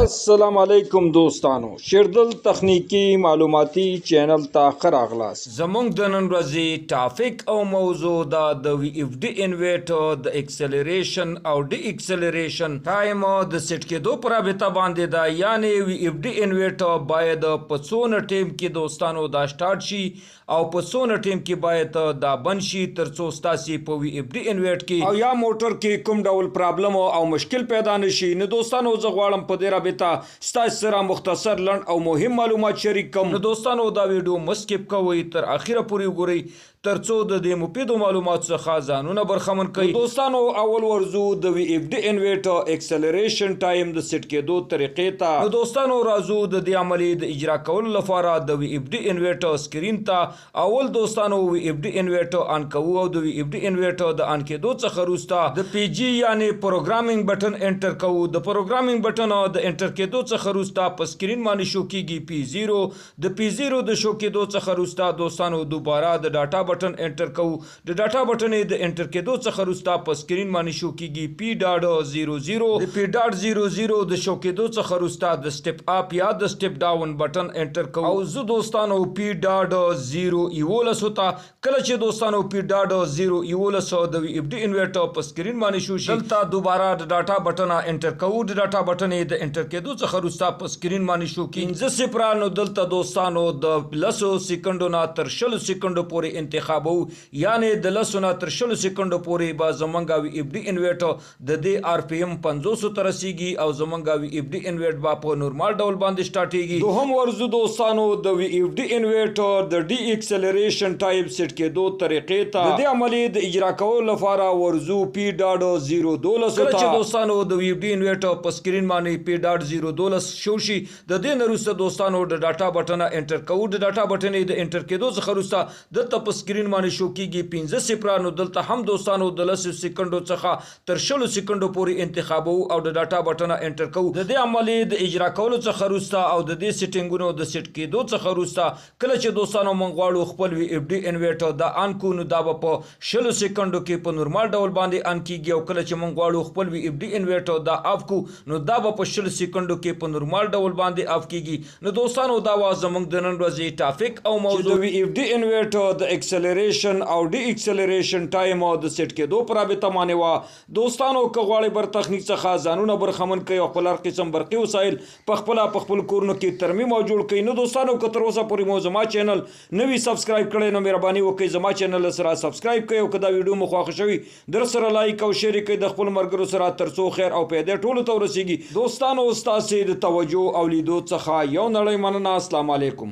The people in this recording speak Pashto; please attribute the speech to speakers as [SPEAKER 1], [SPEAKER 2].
[SPEAKER 1] السلام علیکم دوستانو، شیردل تخنیکی معلوماتي چینل ته ښه راغلاست.
[SPEAKER 2] زمونږ د نن ورځې ټاپک او موضوع دا د وی اف ډي انویټر د اکسلریشن او ډي اکسلریشن ټایم د سیټ کېدو پر رابطه باندې دا، یعنی وی اف ډي انویټر باید په څونه ټیم کې دوستانو دا سٹارټ شي او په څونه ټیم کې باید دا بند شي ترڅو ستاسي په وی اف ډي انویټر کې
[SPEAKER 1] او یا موټر کې کوم ډول پرابلم او مشکل پیدا نشي. نو دوستانو زه غواړم په دې رابطه ستاسو سره مختصر لنډ او مهم معلومات شریک کوم.
[SPEAKER 2] نو دوستانو دا ویډیو مسکیپ کوئ، تر اخره پورې وګورئ ترڅو د دې مفیدو معلوماتو څخه ځانونه برخمن کړئ.
[SPEAKER 1] دوستانو اول ورځو د وی اف ډي انویټر اکسلریشن ټایم د سیټ کېدو طریقې ته.
[SPEAKER 2] نو دوستانو راځو د دې عملي د اجرا کولو لپاره د وی اف ډي انویټر سکرین ته اول دوستانو وی اف ډي انویټر آن کوو او د وی اف ډي انویټر د آن کېدو څخه وروسته د پی جی یعنی پروګرامینګ بټن انټر کوو. د پروګرامینګ بټن د انټر کېدو څخه وروسته په سکرین باندې شو کېږي پی 0. د پی 0 د شو کېدو څخه وروسته دوستانو دوباره د ډاټا بټن انټر کوو. د ډاټا بټن د انټر کېدو څخه وروسته په سکرین باندې شو کېږي پی.00. د پی.00 د شو کېدو څخه وروسته د سټپ اپ یا د سټپ ډاون بټن انټر کوو او زه دوستانو پی.0 ته کله چې دوستانو پی.0 د وی اف ډي انویټر په سکرین باندې شو شي، دلته دوباره د ډاټا بټن انټر کوو. د ډاټا بټن د انټر کېدو څخه وروسته په سکرین باندې شو کېږي 15 صفرانو. دلته دوستانو د 10 سکندو نه تر 20 سکندو پورې انتخابو، یعنی د 10 نه تر 20 سکندو پورې به زمونږ وی اف ډي انویټر د دې آر پی ایم 500 ته رسیږي او زمونږ وی اف ډي انویټر به په نورمال ډول باندې سٹارټیږي.
[SPEAKER 1] دوهم ورځو دوستانو د وی اف ډي انویټر د ډي اکسلریشن ټایپ سیټ کېدو طریقې ته د دې عملي د اجرا کولو لپاره ورځو پی.012
[SPEAKER 2] کله چې دوستانو د وی اف ډي انویټر په سکرین باندې پی.012 شو شي، د دې نه وروسته دوستانو د ډاټا بټن انټر کوو. د ډاټا بټن د انټر کېدو څخه وروسته دلته په سکرین باندې شو کېږي 15 صفرانو. دلته هم دوستانو د 10 سکندو څخه تر 20 سکندو پورې انتخابو او د ډاټا بټن انټر کوو. د دې عملي د اجرا کولو څخه وروسته او د دې سیټینګونو د سیټ کېدو څخه وروسته کله چې دوستانو موږ غواړو خپل وی اف ډي انویټر دا آن کو، نو دا به په 20 سکندو کې په نورمال ډول باندې آن کېږي او کله چې موږ غواړو خپل وی اف ډي انویټر دا آف کو، نو دا به په 20 سکندو کې په نورمال ډول باندې آف کېږي. نو دوستانو دا وا زموږ د نن ورځې ټاپک او موضوع
[SPEAKER 1] د وی اف ډي انویټر د اکسلریشن او ډي اکسلریشن ټایم د سیټ کېدو پر رابطه باندې وا. دوستانو که غواړئ بر تخنیک څخه ځانونه برخمن کړئ او خپل هر قسم برقي وسایل په خپل کورونو کې ترمیم او جوړ کړئ، نو دوستانو که تر اوسه پورې مو زما چینل نوی سبسکرایب کړئ نو مهرباني وکړئ زما چینل سره سبسکرایب کړئ او که دا ویډیو مو خوښه شوي در سره لایک او شیر کړئ د خپل ملګرو سره ترڅو خیر او پیدا ټولو ته ورسیږي. دوستانو ستاسو د توجه او لیدو څخه یو نړۍ مننه. السلام علیکم.